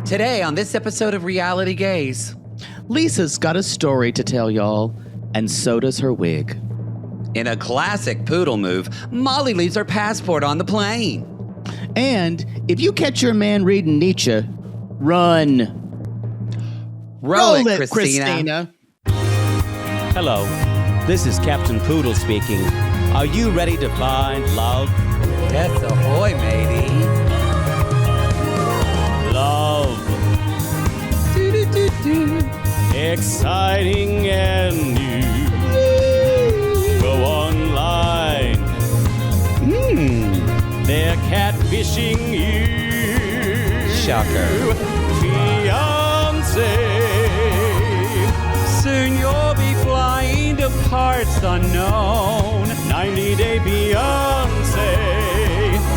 Today on this episode of Reality Gays, Lisa's got a story to tell y'all, and so does her wig. in a classic poodle move, Molly leaves her passport on the plane. And if you catch your man reading Nietzsche, run. Roll it, Christina. Hello, this is Captain Poodle speaking. Are you ready to find love? Yes, ahoy, matey. Love. Exciting and new. Go online. They're catfishing you. Shocker. Fiance. Soon you'll be flying to parts unknown. 90-day Beyonce.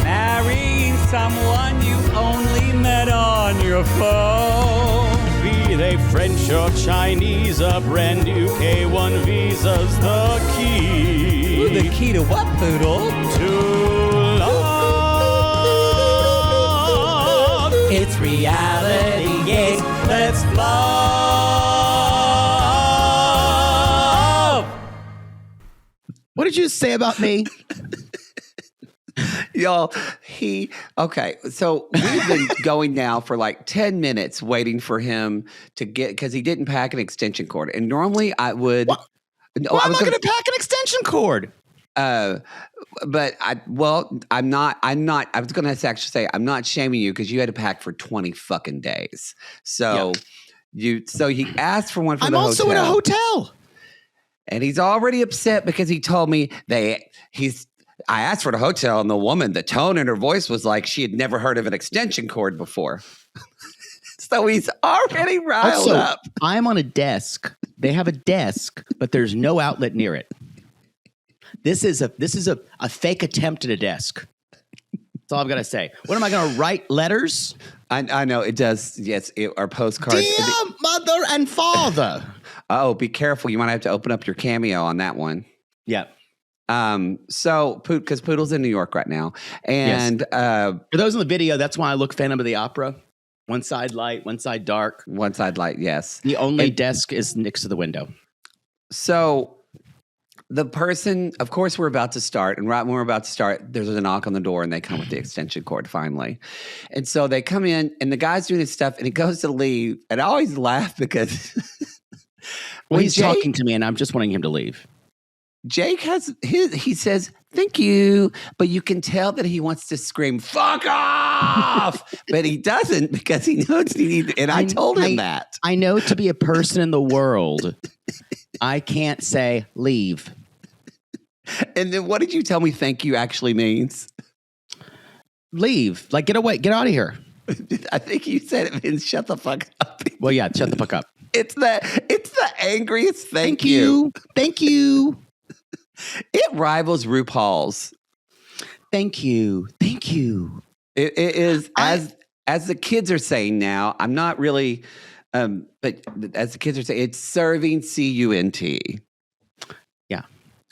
Marrying someone you only met on your phone. Be they French or Chinese, a brand new K1 visa's the key. Ooh, the key to what, poodle? To love. It's Reality Gays. Let's love. What did you say about me? Y'all, okay, so we've been going now for like 10 minutes waiting for him to get, because he didn't pack an extension cord. And normally I would. What? No, Why am I going to pack an extension cord? I'm not, I was going to actually say, I'm not shaming you because you had to pack for 20 fucking days. So he asked for one for I'm the also hotel. in a hotel. And he's already upset because he told me I asked for the hotel, and the tone in her voice was like she had never heard of an extension cord before. So he's already riled up. I'm on a desk. They have a desk, but there's no outlet near it. This is a fake attempt at a desk. That's all I've got to say. What am I going to write letters? I know it does. Yes, our postcards. Dear mother and father. Oh, be careful. You might have to open up your Cameo on that one. Yeah. So, because Poodle's in New York right now. And for those in the video, that's why I look Phantom of the Opera. One side light, one side dark. One side light, yes. The only desk is next to the window. So the person, of course, we're about to start. And right when we're about to start, there's a knock on the door and they come with the extension cord finally. And so they come in and the guy's doing his stuff and he goes to leave. And I always laugh because well, he's talking to me and I'm just wanting him to leave. Jake he says, thank you, but you can tell that he wants to scream, fuck off, but he doesn't because he knows he needs, and I told him that. I know to be a person in the world, I can't say leave. And then what did you tell me thank you actually means? Leave, like get away, get out of here. I think you said it means shut the fuck up. Well, yeah, shut the fuck up. It's the angriest thank you. Thank you. It rivals RuPaul's. Thank you. Thank you. It is, as the kids are saying now, I'm not really, but as the kids are saying, it's serving CUNT. Yeah.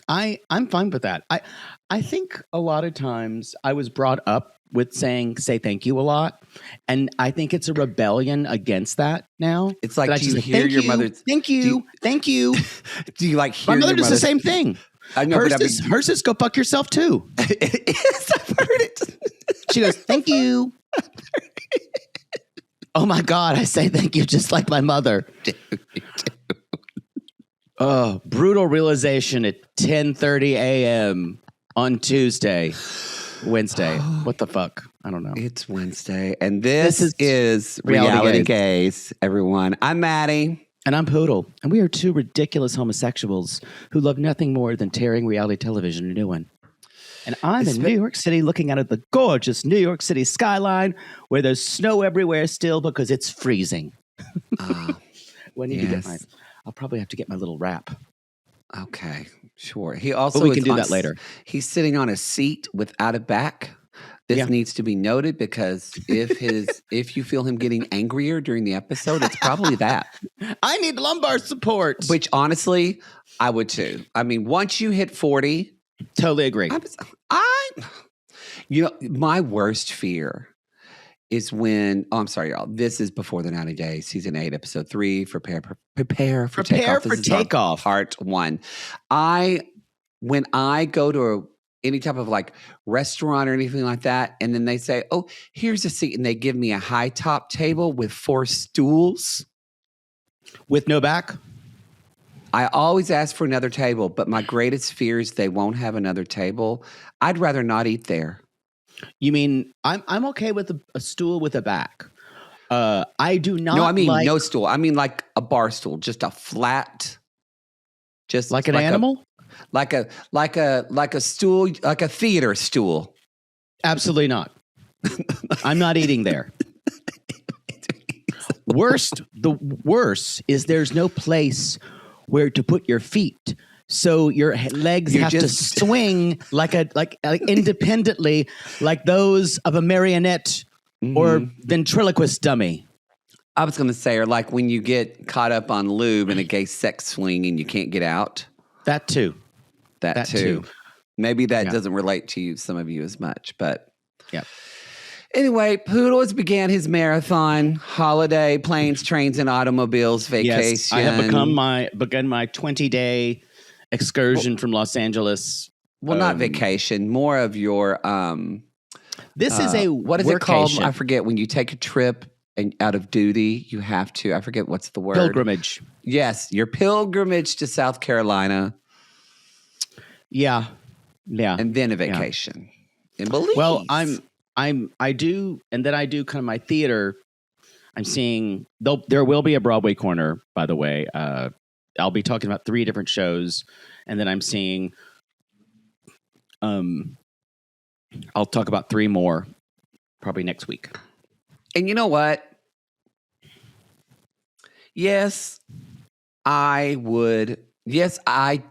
I'm fine with that. I think a lot of times I was brought up with say thank you a lot. And I think it's a rebellion against that now. It's like, do you hear your mother's... Thank you. Thank you. Do you like hear my mother your does the same thing. I know, hers is go fuck yourself too. It is. I've heard it. She goes, thank you. Oh my God, I say thank you just like my mother. Oh, brutal realization at 10:30 a.m. on Wednesday. What the fuck? I don't know. It's Wednesday. And this is Reality Gays, everyone. I'm Maddie. And I'm Poodle. And we are two ridiculous homosexuals who love nothing more than tearing reality television a new one. And I'm in New York City looking out at the gorgeous New York City skyline where there's snow everywhere still because it's freezing. When you get I'll probably have to get my little wrap. Okay, sure. He also we can do that later. He's sitting on a seat without a back. This needs to be noted because if you feel him getting angrier during the episode, it's probably that. I need lumbar support. Which honestly, I would too. I mean, once you hit 40, totally agree. My worst fear is when, I'm sorry, y'all. This is Before the 90 Days, season 8, episode 3. Prepare for takeoff. Prepare for This is our takeoff. part 1. When I go to any type of like restaurant or anything like that, and then they say, "Oh, here's a seat," and they give me a high top table with 4 stools With no back? I always ask for another table, but my greatest fear is they won't have another table. I'd rather not eat there. You mean I'm okay with a stool with a back. I do not. No, I mean like, no stool. I mean like a bar stool, just a flat, just like an animal. like a stool, like a theater stool. Absolutely not. I'm not eating there. The worst is there's no place where to put your feet. So your legs have to swing like independently, like those of a marionette or ventriloquist dummy. I was going to say, or like when you get caught up on lube in a gay sex swing and you can't get out. That too. That too. Maybe that doesn't relate to you, some of you, as much, but yeah. Anyway, Poodles began his marathon, holiday, planes, trains, and automobiles vacation. Yes, I have begun my 20-day excursion from Los Angeles. Well, not vacation, more of your this is a what is it called? I forget. When you take a trip and out of duty, you have to. I forget what's the word. Pilgrimage. Yes, your pilgrimage to South Carolina. Yeah, and then a vacation. In Belize. Well, I do kind of my theater. I'm seeing there will be a Broadway corner, by the way. I'll be talking about 3 different shows, and then I'm seeing. I'll talk about 3 more, probably next week. And you know what? Yes, I would. Yes, I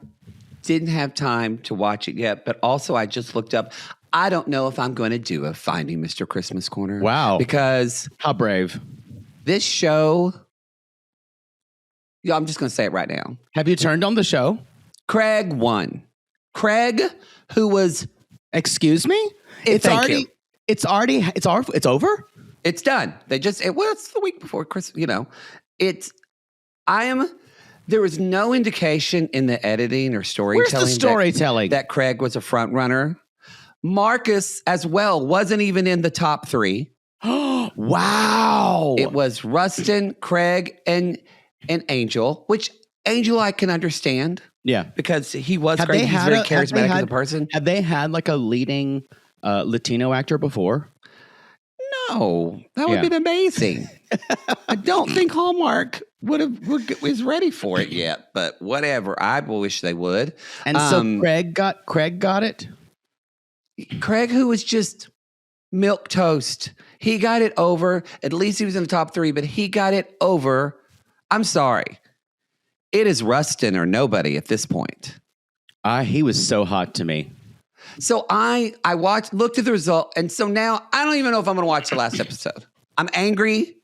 didn't have time to watch it yet, but also I just looked up. I don't know if I'm going to do a Finding Mr. Christmas Corner. Wow. Because how brave. This show, I'm just going to say it right now. Have you turned on the show? Craig won. Craig, who was... Excuse me? It's over? It's done. It's the week before Christmas, there was no indication in the editing or storytelling. Where's the storytelling? That Craig was a front runner. Marcus as well wasn't even in the top 3. Wow. It was Rustin, Craig, and Angel, which Angel I can understand. Yeah. Because he was great. He's very charismatic as a person. Have they had like a leading Latino actor before? No. That would have been amazing. I don't think Hallmark was ready for it yet, but whatever. I wish they would. And so Craig got it? Craig, who was just milk toast. He got it over. At least he was in the top 3, but he got it over. I'm sorry. It is Rustin or nobody at this point. He was so hot to me. So I looked at the result, and so now I don't even know if I'm going to watch the last episode. I'm angry.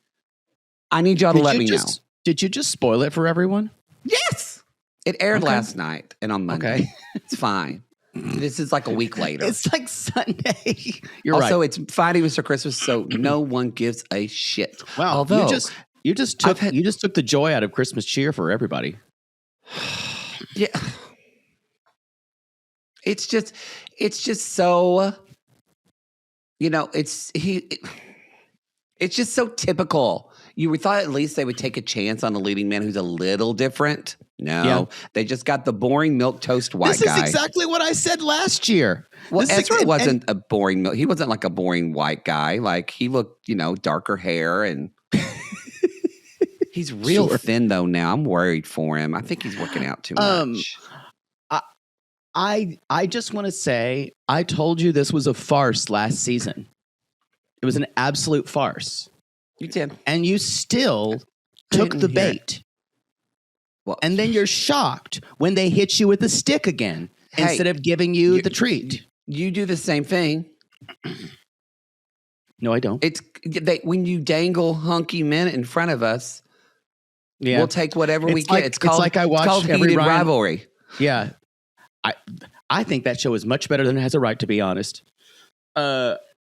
I need y'all to let me know. Did you just spoil it for everyone? Yes. It aired last night and on Monday. Okay. It's fine. This is like a week later. It's like Sunday. You're also, right. It's Finding Mr. Christmas, so no one gives a shit. Wow. Although you just took the joy out of Christmas cheer for everybody. Yeah. It's just so, it's just so typical. You thought at least they would take a chance on a leading man who's a little different. No, They just got the boring milk toast white guy. This is exactly what I said last year. Well, Ezra wasn't a boring milk. He wasn't like a boring white guy. Like he looked, darker hair and he's real thin though now. I'm worried for him. I think he's working out too much. I just want to say, I told you this was a farce last season. It was an absolute farce. You did. And you still took the bait. Well, and then you're shocked when they hit you with the stick again instead of giving you the treat. You do the same thing. No, I don't. When you dangle hunky men in front of us, we'll take whatever we get. It's called heated rivalry. Yeah. I think that show is much better than it has a right to be honest.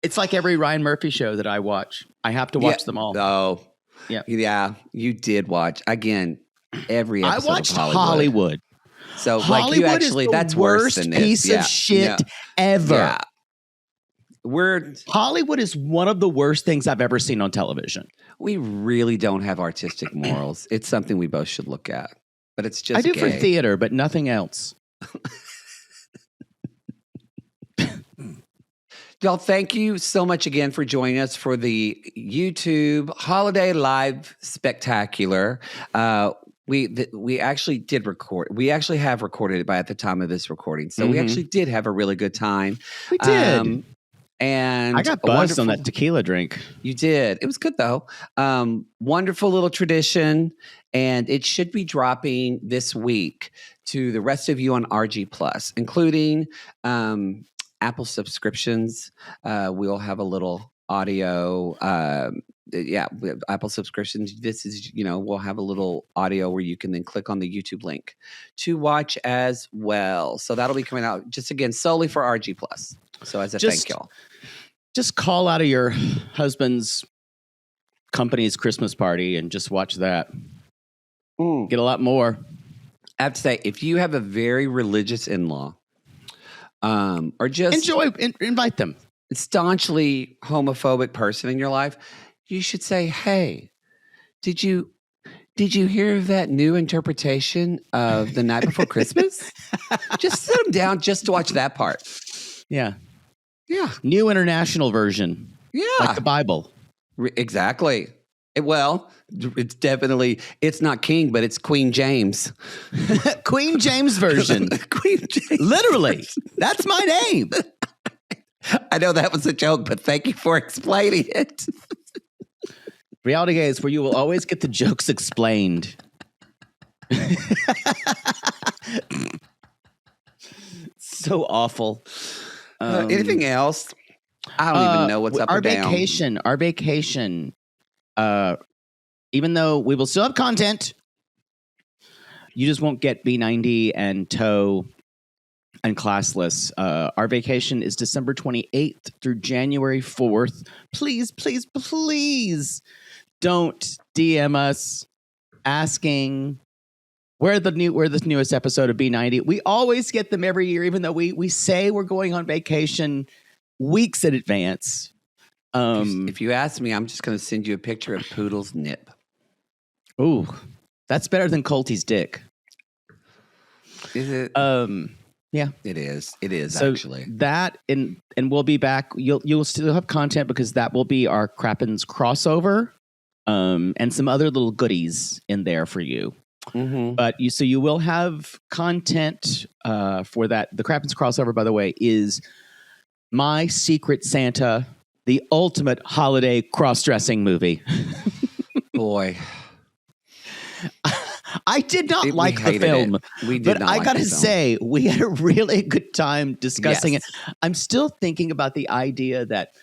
It's like every Ryan Murphy show that I watch. I have to watch them all. Oh, Yeah. You did watch again every I episode watched of Hollywood. So Hollywood like you actually, is the that's worse worst than this. piece of shit ever. Yeah. Hollywood is one of the worst things I've ever seen on television. We really don't have artistic morals. It's something we both should look at. But it's just I do gay. for theater, but nothing else. Y'all, thank you so much again for joining us for the YouTube Holiday Live Spectacular. We actually did record. We actually have recorded it by at the time of this recording. So we actually did have a really good time. We did. And I got buzzed on that tequila drink. You did. It was good though. Wonderful little tradition. And it should be dropping this week to the rest of you on RG Plus, including Apple subscriptions. We'll have a little audio. Apple subscriptions. This is, we'll have a little audio where you can then click on the YouTube link to watch as well. So that'll be coming out just again solely for RG Plus. So as a thank y'all. Just call out of your husband's company's Christmas party and just watch that. Get a lot more. I have to say, if you have a very religious in-law, or just invite them. Staunchly homophobic person in your life, you should say, "Hey, did you hear of that new interpretation of The Night Before Christmas?" Just sit them down just to watch that part. Yeah. Yeah. New international version. Yeah. Like the Bible. Exactly. It's not King, but it's Queen James. Queen James version. Queen James. Literally. That's my name. I know that was a joke, but thank you for explaining it. Reality Gays, where you will always get the jokes explained. So awful. Anything else? I don't even know what's up or down. Our vacation, even though we will still have content, you just won't get B90 and Toe and Classless. Our vacation is December 28th through January 4th. Please, please, please don't DM us asking where the newest episode of B90. We always get them every year, even though we say we're going on vacation weeks in advance. If you ask me, I'm just going to send you a picture of Poodle's nip. Ooh, that's better than Colty's dick. Is it? Yeah, it is. It is so actually that, and we'll be back. You'll still have content because that will be our Crappens crossover, and some other little goodies in there for you. Mm-hmm. But you will have content for that. The Crappens crossover, by the way, is My Secret Santa, the ultimate holiday cross-dressing movie. Boy. I did not like the film. We did but not I like gotta the film. say, we had a really good time discussing Yes. it. I'm still thinking about the idea that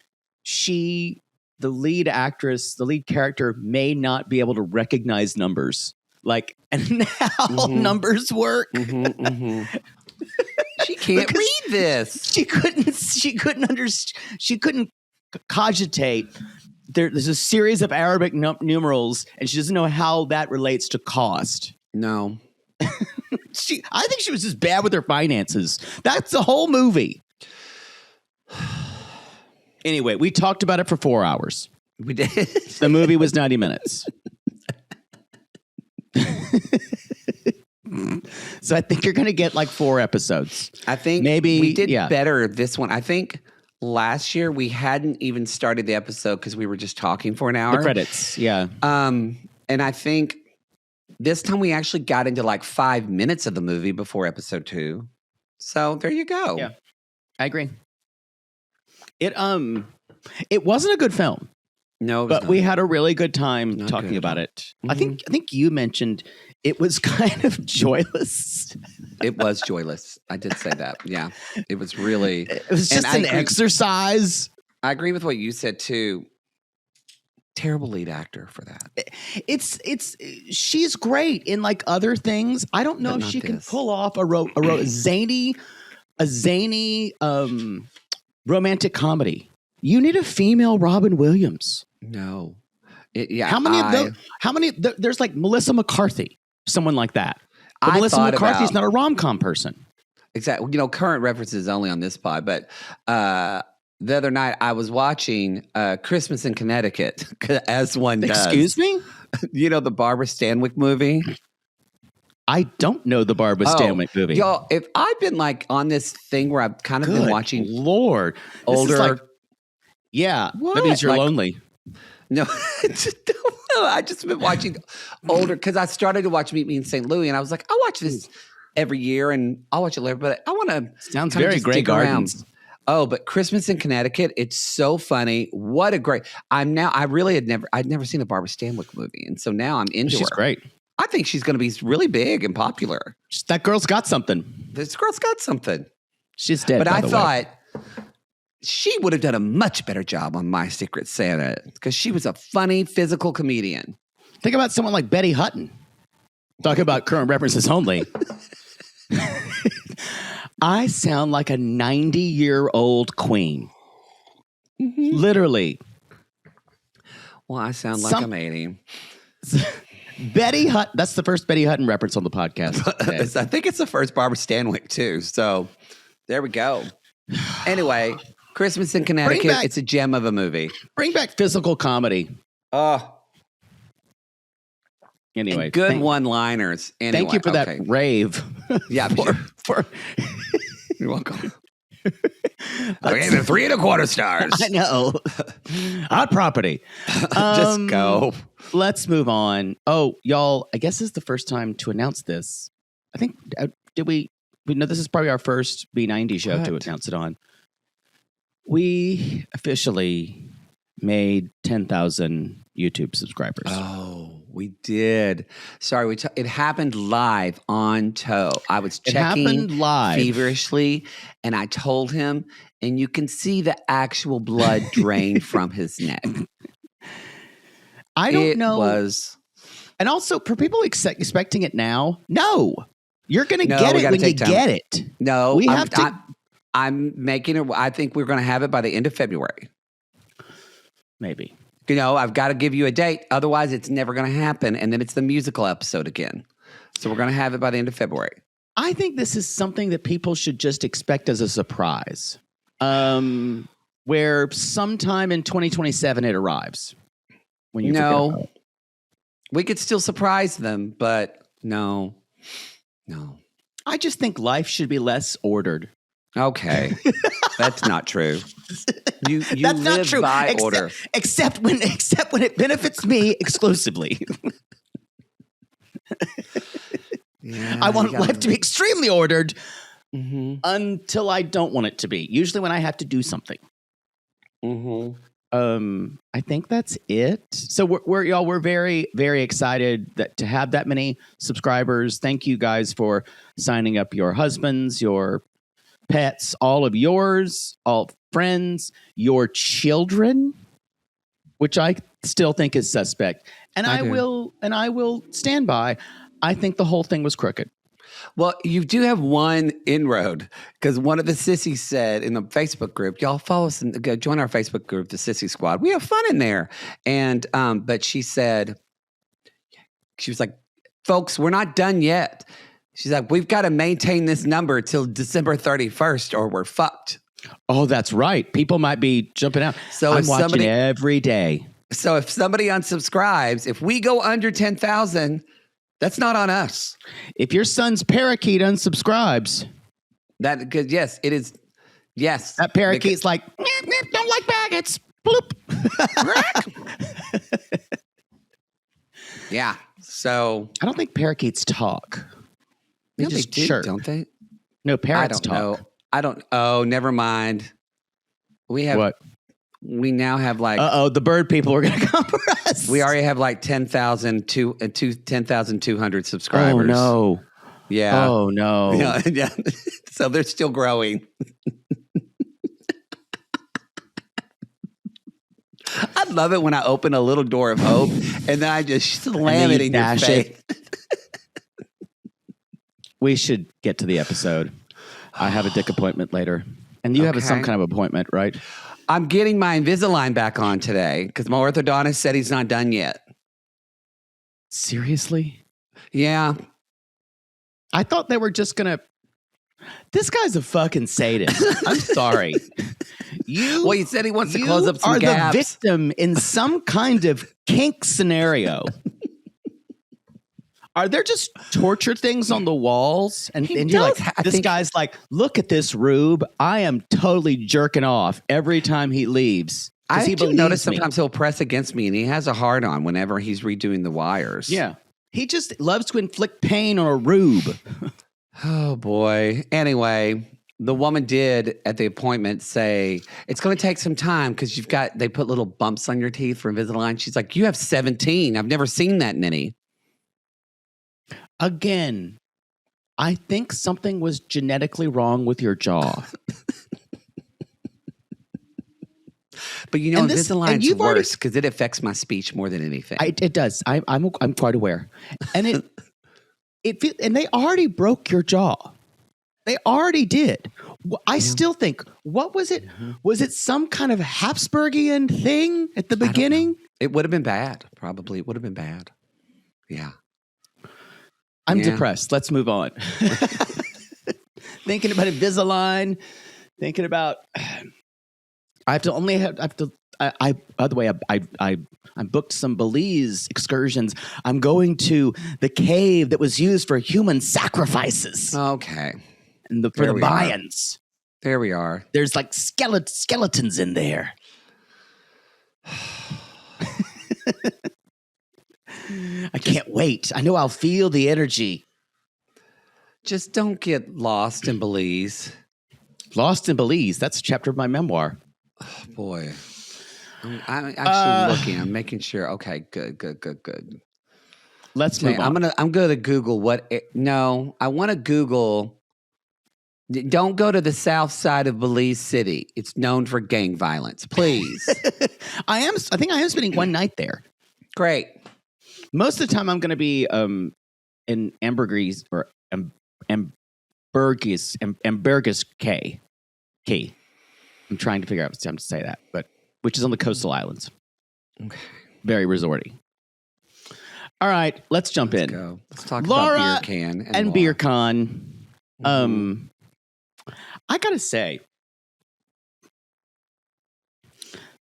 the lead actress, the lead character, may not be able to recognize numbers. And how numbers work. Mm-hmm, mm-hmm. She can't read this. She couldn't understand. She couldn't cogitate. There's a series of Arabic numerals, and she doesn't know how that relates to cost. No. I think she was just bad with her finances. That's the whole movie. Anyway, we talked about it for 4 hours. We did. The movie was 90 minutes. So I think you're going to get 4 episodes. I think maybe we did better this one. I think last year we hadn't even started the episode because we were just talking for an hour. The credits, yeah. And I think this time we actually got into 5 minutes of the movie before episode 2. So there you go. Yeah, I agree. It wasn't a good film. No, but we had a really good time talking about it. Mm-hmm. I think you mentioned it was kind of joyless. It was joyless. I did say that. Yeah, it was really. It was just an exercise. I agree with what you said too. Terrible lead actor for that. She's great in other things. I don't know if she can pull off a zany romantic comedy. You need a female Robin Williams. No. How many of those? How many? There's like Melissa McCarthy, someone like that. But I Melissa thought McCarthy's about- not a rom-com person. Exactly. Current references only on this pod, but the other night I was watching Christmas in Connecticut, as one does. Excuse me? The Barbara Stanwyck movie? I don't know the Barbara Stanwyck movie. Y'all, if I've been like on this thing where I've kind of been watching Lord. older. Yeah. What? That means you're Like- lonely. No, I just been watching older because I started to watch Meet Me in St. Louis, and I was like, I watch this every year, and I'll watch it later. But I want to Sounds very Grey Gardens. Oh, but Christmas in Connecticut, it's so funny. What a great! I'd never seen a Barbara Stanwyck movie, and so now I'm into her. She's great. I think she's going to be really big and popular. That girl's got something. This girl's got something. She's dead. But by I the way. thought she would have done a much better job on My Secret Santa because she was a funny physical comedian. Think about someone like Betty Hutton. Talk about current references only. I sound like a 90-year-old queen. Mm-hmm. Literally. Well, I sound like I'm 80. Betty Hutton. That's the first Betty Hutton reference on the podcast. today. I think it's the first Barbara Stanwyck, too. So there we go. Anyway, Christmas in Connecticut, back- it's a gem of a movie. Bring back physical comedy. Anyway, And good one-liners. Anyway, thank you for that rave. Yeah, for you're welcome. I gave it 3 1/4 stars. I know. Hot property. Just go. Let's move on. Oh, y'all, I guess this is the first time to announce this. I think, did we know this is probably our first B90 show to What? announce it on. We officially made 10,000 YouTube subscribers. Oh, we did. Sorry, it happened live on Toe. I was It checking happened live. feverishly, and I told him, and you can see the actual blood drain from his neck. I don't It know. And also, for people expecting it now, no. You're going to No, get we it gotta when you take time. get it. No, We have to- I'm making it. I think we're going to have it by the end of February. Maybe. I've got to give you a date. Otherwise, it's never going to happen. And then it's the musical episode again. So we're going to have it by the end of February. I think this is something that people should just expect as a surprise. Where sometime in 2027 it arrives. When you forget about it. We could still surprise them, but no. I just think life should be less ordered. Okay. That's not true. You That's live not true. by order. Except when it benefits me exclusively. Yeah, I want you gotta- life to be extremely ordered Mhm, until I don't want it to be. Usually when I have to do something. mhm. I think that's it. So we're very, very excited to have that many subscribers. Thank you guys for signing up your husbands, your pets, all of yours, all friends, your children, which I still think is suspect. And I will stand by. I think the whole thing was crooked. Well, you do have one inroad because one of the sissies said in the Facebook group, y'all follow us and go join our Facebook group, the Sissy Squad. We have fun in there. And, but she was like, folks, we're not done yet. She's like, we've got to maintain this number till December 31st or we're fucked. Oh, that's right. People might be jumping out. So I'm if watching somebody- every day. So if somebody unsubscribes, if we go under 10,000, that's not on us. If your son's parakeet unsubscribes, That good. Yes, it is. Yes. that parakeet's like, don't like maggots. Bloop. Yeah. So I don't think parakeets talk. They no, just do, chirp. don't they? No, I parrots don't talk. know. I don't. Oh, never mind. We have. What? We now have like. The bird people are going to come for us. We already have like 10,200 subscribers. Oh, no. Yeah. Oh, no. Yeah. Yeah. So they're still growing. I love it when I open a little door of hope and then I just slam it in your dash face. We should get to the episode. I have a dick appointment later. And you have some Okay. kind of appointment, right? I'm getting my Invisalign back on today because my orthodontist said he's not done yet. Seriously? Yeah. I thought they were just going to. This guy's a fucking sadist. I'm sorry. Well, he said he wants to close up some are gaps. the victim in some kind of kink scenario. Are there just torture things on the walls? And you're like, this guy's like, look at this rube. I am totally jerking off every time he leaves. I do notice sometimes he'll press against me and he has a hard on whenever he's redoing the wires. Yeah. He just loves to inflict pain on a rube. Oh, boy. Anyway, the woman did at the appointment say, it's going to take some time because they put little bumps on your teeth for Invisalign. She's like, you have 17. I've never seen that many. Again, I think something was genetically wrong with your jaw. But Invisalign's worse because it affects my speech more than anything. It does. I'm quite aware. And and they already broke your jaw. They already did. I still think, what was it? Was it some kind of Habsburgian thing at the beginning? It would have been bad. Probably. It would have been bad. Yeah. I'm depressed. Let's move on. Thinking about Invisalign, thinking about I by the way, I booked some Belize excursions. I'm going to the cave that was used for human sacrifices. Okay. And for the Mayans. There we are. There's like skeletons in there. I can't wait. I know I'll feel the energy. Just don't get lost in Belize. Lost in Belize. That's a chapter of my memoir. Oh, boy. I'm actually looking. I'm making sure. Okay, good. Let's move on. I'm gonna Google I want to Google. Don't go to the south side of Belize City. It's known for gang violence. Please. I think I am spending one night there. Great. Most of the time, I'm going to be in Ambergris or Ambergris Key. I'm trying to figure out how to say that, but which is on the coastal islands. Okay. Very resorty. All right, let's jump in. Go. Let's talk Laura about Birkan and Birkan. I gotta say,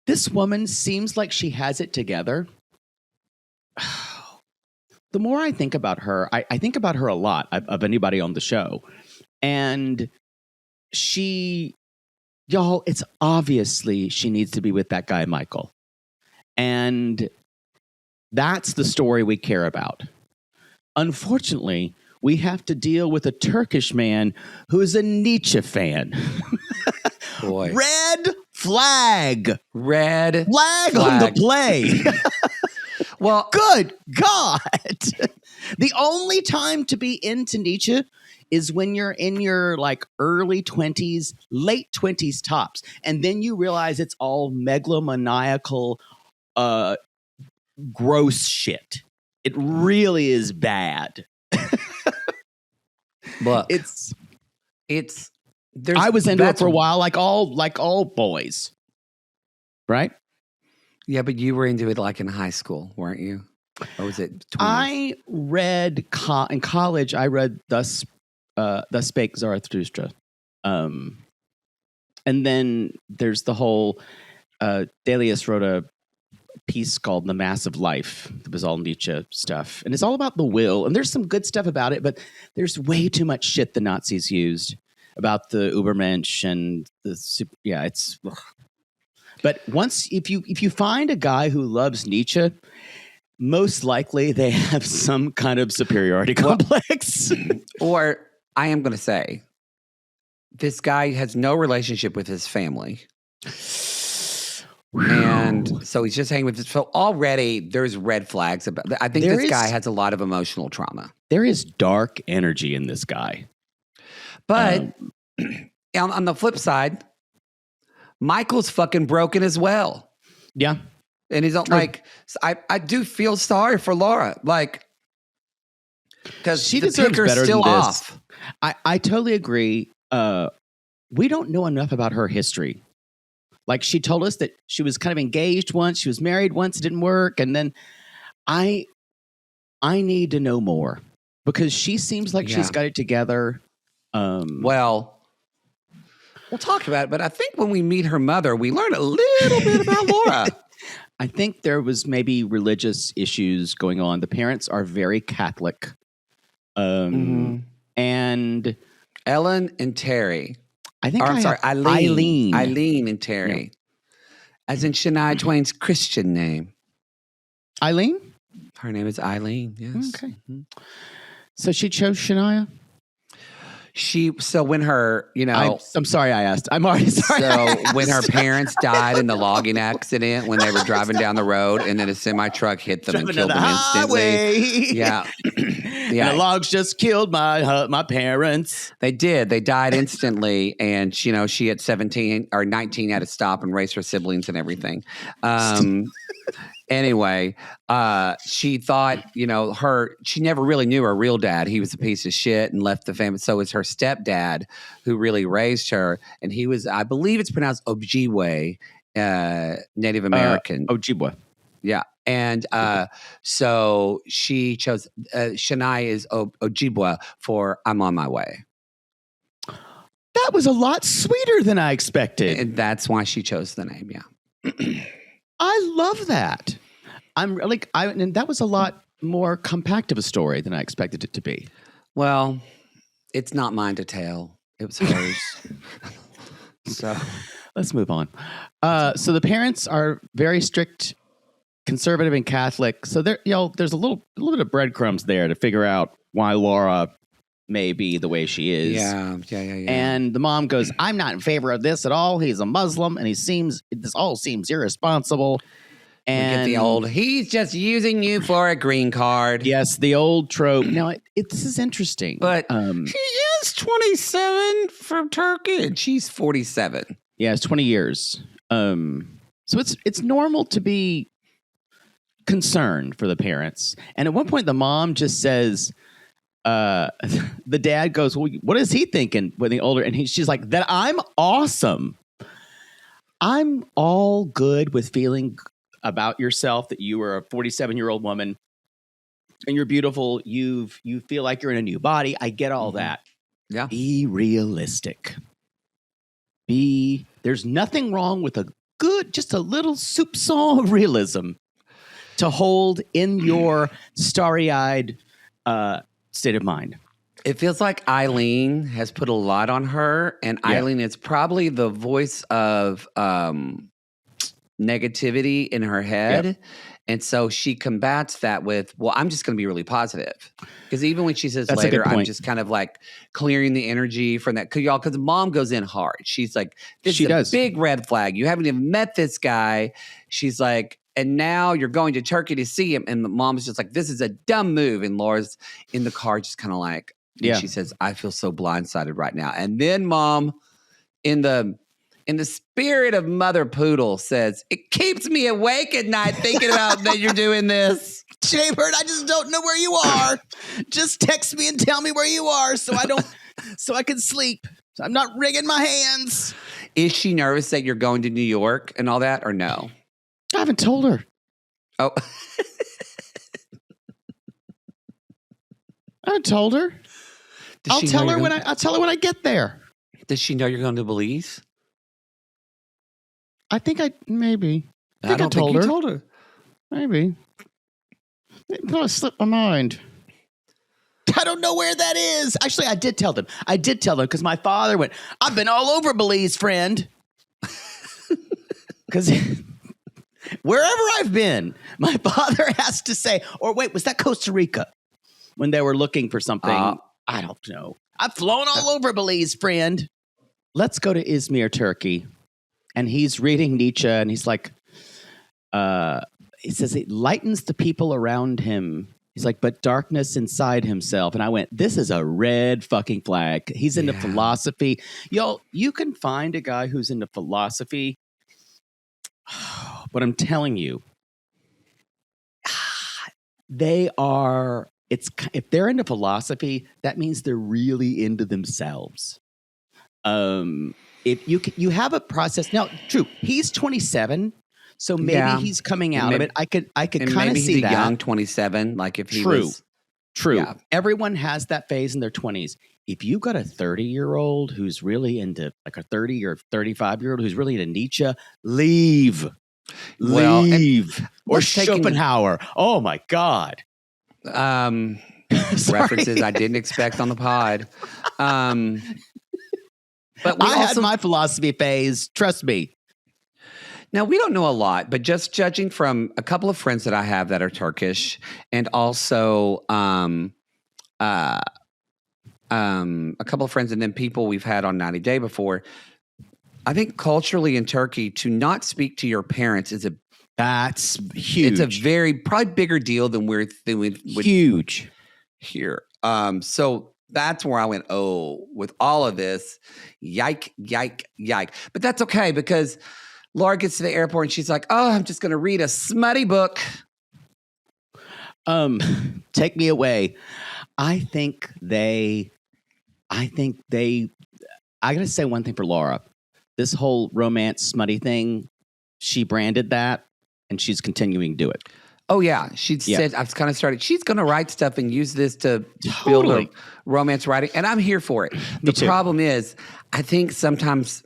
this woman seems like she has it together. The more I think about her, I think about her a lot of anybody on the show. And y'all, it's obviously she needs to be with that guy, Michael. And that's the story we care about. Unfortunately, we have to deal with a Turkish man who is a Nietzsche fan. Boy. Red flag. Red flag on the play. Well, good God. The only time to be into Nietzsche is when you're in your like early 20s, late 20s tops. And then you realize it's all megalomaniacal, gross shit. It really is bad. Look, I was into it for a while, like all boys. Right? Yeah, but you were into it like in high school, weren't you? Or was it 20s? I read in college. I read Thus Spake Zarathustra, and then there's the whole. Delius wrote a piece called "The Mass of Life." It was all Nietzsche stuff, and it's all about the will. And there's some good stuff about it, but there's way too much shit the Nazis used about the Übermensch and it's. Ugh. But if you find a guy who loves Nietzsche, most likely they have some kind of superiority complex. Or I am going to say, this guy has no relationship with his family. And so he's just hanging with his. So already there's red flags about. I think this guy has a lot of emotional trauma. There is dark energy in this guy. But on the flip side, Michael's fucking broken as well. Yeah. And he's like, I do feel sorry for Laura. Like, because she the deserves picker's better still than this. off. I totally agree. We don't know enough about her history. Like she told us that she was kind of engaged once, she was married once, it didn't work, and then I need to know more because she seems like she's got it together. Well, we'll talk about it, but I think when we meet her mother, we learn a little bit about Laura. I think there was maybe religious issues going on. The parents are very Catholic. And Ellen and Terry. I think Eileen. Eileen and Terry. Yeah. As in Shania Twain's Christian name. Eileen? Her name is Eileen, yes. Okay. So she chose Shania? So when her, I'm sorry I asked. I'm already sorry. So when her parents died in the logging accident, when they were driving down the road and then a semi-truck hit them and killed them instantly. Yeah. And the logs just killed my parents. They did. They died instantly. And, she at 17 or 19 had to stop and raise her siblings and everything. Anyway, she thought, she never really knew her real dad. He was a piece of shit and left the family. So it was her stepdad who really raised her. And he was, I believe it's pronounced Ojibwe, Native American. Ojibwe. Yeah. And so she chose, Shania is Ojibwe for I'm on my way. That was a lot sweeter than I expected. And that's why she chose the name, yeah. I love that. And that was a lot more compact of a story than I expected it to be. Well, it's not mine to tell. It was hers. So let's move on. So the parents are very strict, conservative and Catholic. So there's a little bit of breadcrumbs there to figure out why Laura may be the way she is. Yeah. And the mom goes, I'm not in favor of this at all. He's a Muslim and this all seems irresponsible. And get the old, he's just using you for a green card. Yes, the old trope. Now, this is interesting. But he is 27 from Turkey and she's 47. Yeah, it's 20 years. So it's normal to be concerned for the parents. And at one point, the mom just says, the dad goes, well, what is he thinking when the older? And she's like, that I'm awesome. I'm all good with feeling about yourself that you are a 47-year-old woman and you're beautiful. You feel like you're in a new body. I get all that. Yeah. Be realistic. There's nothing wrong with just a little soupçon of realism to hold in your starry-eyed, state of mind. It feels like Eileen has put a lot on her, and Eileen is probably the voice of negativity in her head. Yep. And so she combats that with, well, I'm just going to be really positive. Because even when she says That's later, I'm just kind of like clearing the energy from that. Because mom goes in hard. She's like, this is a big red flag. You haven't even met this guy. She's like, and now you're going to Turkey to see him. And the mom's just like, this is a dumb move. And Laura's in the car just kind of like, she says, I feel so blindsided right now. And then mom, in the spirit of Mother Poodle, says, it keeps me awake at night thinking about that you're doing this. Jaybird, I just don't know where you are. Just text me and tell me where you are so I can sleep. So I'm not wringing my hands. Is she nervous that you're going to New York and all that, or no? I haven't told her. Oh. I haven't told her. I'll tell her when I get there. Does she know you're going to Belize? I think I told her. You told her. Maybe. It kind of slipped my mind. I don't know where that is. Actually, I did tell them because my father went, I've been all over Belize, friend. Because wherever I've been, my father has to say, or wait, was that Costa Rica? When they were looking for something. I don't know. I've flown all over Belize, friend. Let's go to Izmir, Turkey. And he's reading Nietzsche, and he's like, he says it lightens the people around him. He's like, but darkness inside himself. And I went, this is a red fucking flag. He's into philosophy. Y'all, you can find a guy who's into philosophy. But I'm telling you, if they're into philosophy, that means they're really into themselves. if you have a process now. True, he's 27, so maybe he's coming out of it. I could kind of see he's that. a young 27, like if he True. was. True. Yeah. Everyone has that phase in their 20s. If you've got a 30-year-old who's really into like a 30 or 35-year-old who's really into Nietzsche, leave. Well, Or Schopenhauer. Oh my God. References I didn't expect on the pod. But I had my philosophy phase. Trust me. Now, we don't know a lot, but just judging from a couple of friends that I have that are Turkish, and also a couple of friends and then people we've had on 90 Day before, I think culturally in Turkey, to not speak to your parents is that's huge. It's a probably bigger deal than we would huge here. So that's where I went, with all of this, yike. But that's okay because Laura gets to the airport and she's like, I'm just going to read a smutty book. Take me away. I got to say one thing for Laura. This whole romance smutty thing, she branded that and she's continuing to do it. Oh, yeah. Said, I've kind of started, she's going to write stuff and use this to build a romance writing. And I'm here for it. The problem is, I think sometimes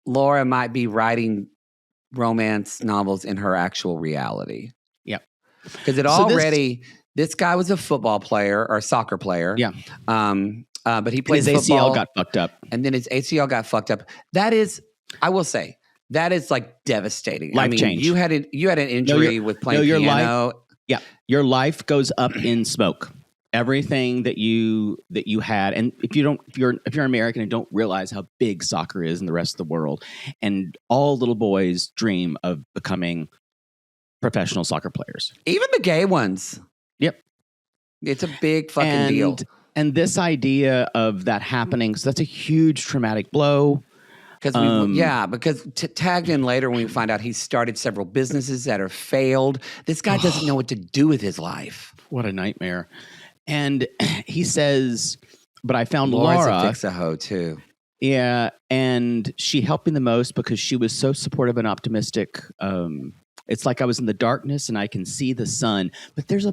Laura might be writing romance novels in her actual reality. Yeah. Because this guy was a football player or a soccer player. Yeah. But he played his football. ACL got fucked up. And then his ACL got fucked up. That is, I will say, that is like devastating. Life change. You had an injury with playing piano. Your life goes up in smoke. Everything that you had, and if you're American and don't realize how big soccer is in the rest of the world, and all little boys dream of becoming professional soccer players, even the gay ones. Yep, it's a big fucking deal. And this idea of that happening, so that's a huge traumatic blow. Because tagged in later when we find out he started several businesses that are failed. This guy doesn't know what to do with his life. What a nightmare. And he says, but I found Laura's Laura. a fix-a-hoe too. Yeah, and she helped me the most because she was so supportive and optimistic. It's like I was in the darkness and I can see the sun. But there's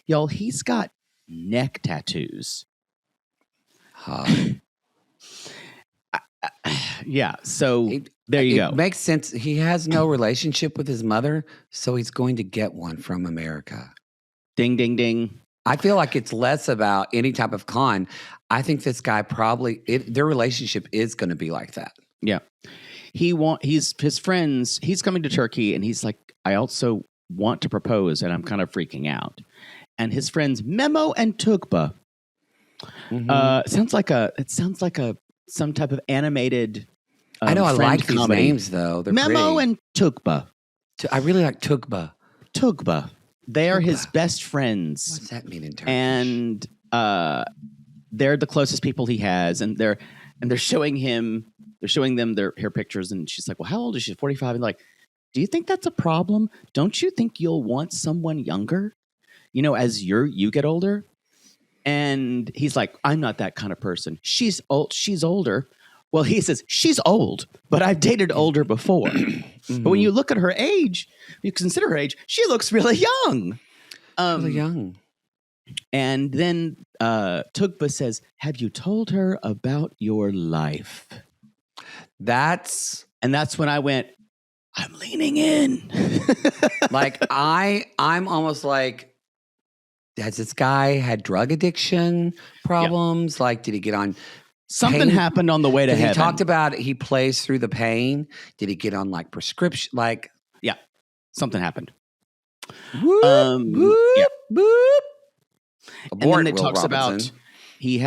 y'all, he's got neck tattoos. Yeah, so there you go. It makes sense. He has no relationship with his mother, so he's going to get one from America. Ding, ding, ding. I feel like it's less about any type of con. I think this guy their relationship is going to be like that. Yeah. He's his friends, he's coming to Turkey and he's like, I also want to propose and I'm kind of freaking out. And his friends Memo and Tugba. It sounds like some type of animated I know I like these comedy. Names though. They're Memo pretty. and Tugba. I really like Tugba. Tugba. They are his best friends. What's that mean in Turkish? And they're the closest people he has, and they're showing them their hair pictures, and she's like, "Well, how old is she? 45?" And like, do you think that's a problem? Don't you think you'll want someone younger? As you get older. And he's like, I'm not that kind of person. She's old. She's older. Well, he says, she's old, but I've dated older before. But when you look at her age, you consider her age, she looks really young. Really young. And then Tugba says, have you told her about your life? That's when I went, I'm leaning in. Like, I'm almost like, has this guy had drug addiction problems? Yep. Like, did he get on... Something happened on the way to heaven. He talked about he plays through the pain. Did he get on like prescription? Like, yeah, something happened. Whoop, whoop, yeah. whoop. And then it talks about he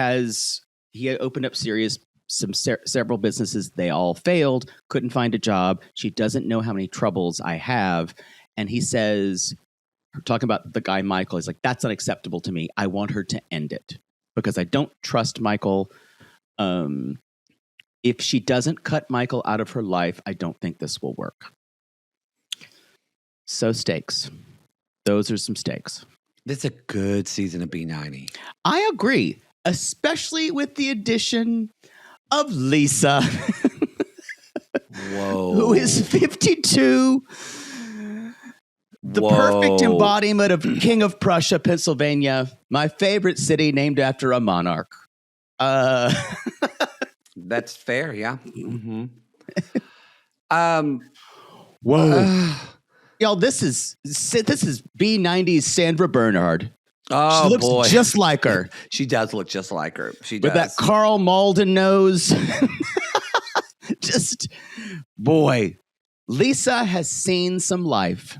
opened up several businesses. They all failed. Couldn't find a job. She doesn't know how many troubles I have. And he says, talking about the guy Michael, he's like, that's unacceptable to me. I want her to end it because I don't trust Michael. If she doesn't cut Michael out of her life, I don't think this will work. So stakes. Those are some stakes. This is a good season of B90. I agree, especially with the addition of Lisa. who is 52. The perfect embodiment of King of Prussia, Pennsylvania, my favorite city named after a monarch. That's fair, yeah. Mm-hmm. Whoa. Y'all, this is B90's Sandra Bernhard. Oh, she looks boy. just like her. She does look just like her. She does. With that Carl Malden nose. Just, boy, Lisa has seen some life.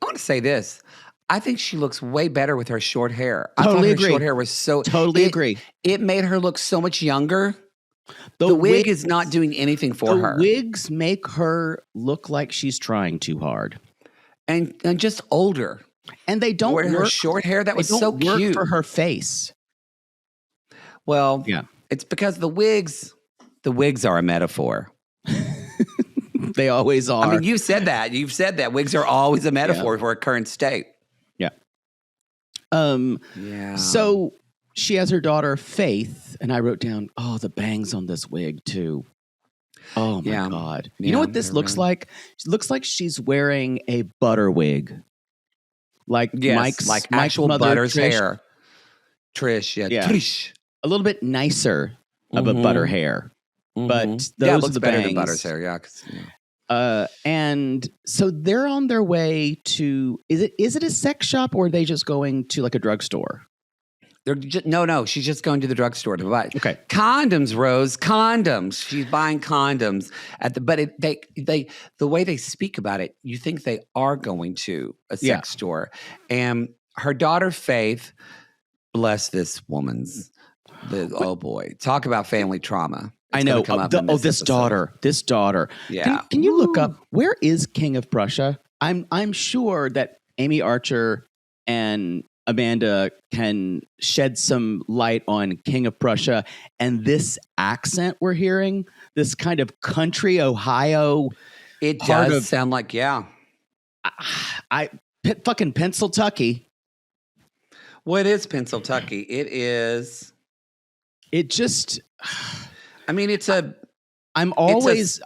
I want to say this. I think she looks way better with her short hair. Totally I thought her agree. short hair was so... Totally agree. It made her look so much younger. The wig is not doing anything for her. The wigs make her look like she's trying too hard. And just older. And they don't work. Her short hair, that was so cute. For her face. Well, yeah. It's because the wigs are a metaphor. They always are. I mean, you said that. You've said that. Wigs are always a metaphor for a current state. Yeah. Yeah. So she has her daughter, Faith, and I wrote down, oh, the bangs on this wig, too. Oh, my God. You know what this looks like? It looks like she's wearing a butter wig. Like Mike's actual mother, Butter's Trish. hair. Trish, yeah. Trish. A little bit nicer of a butter hair. But those looks are the better bangs. than Butter's hair, yeah. And so they're on their way to, is it a sex shop or are they just going to like a drugstore? They're no. She's just going to the drugstore to buy condoms. Rose, condoms. She's buying condoms but the way they speak about it, you think they are going to a sex store. And her daughter Faith, bless this woman's. Oh boy, talk about family trauma. I know. This daughter. Yeah. Can you look up where is King of Prussia? I'm sure that Amy Archer and Amanda can shed some light on King of Prussia and this accent we're hearing, this kind of country Ohio. It does sound like, fucking Pennsyltucky. What is Pennsyltucky? It is. It just. I mean, I'm always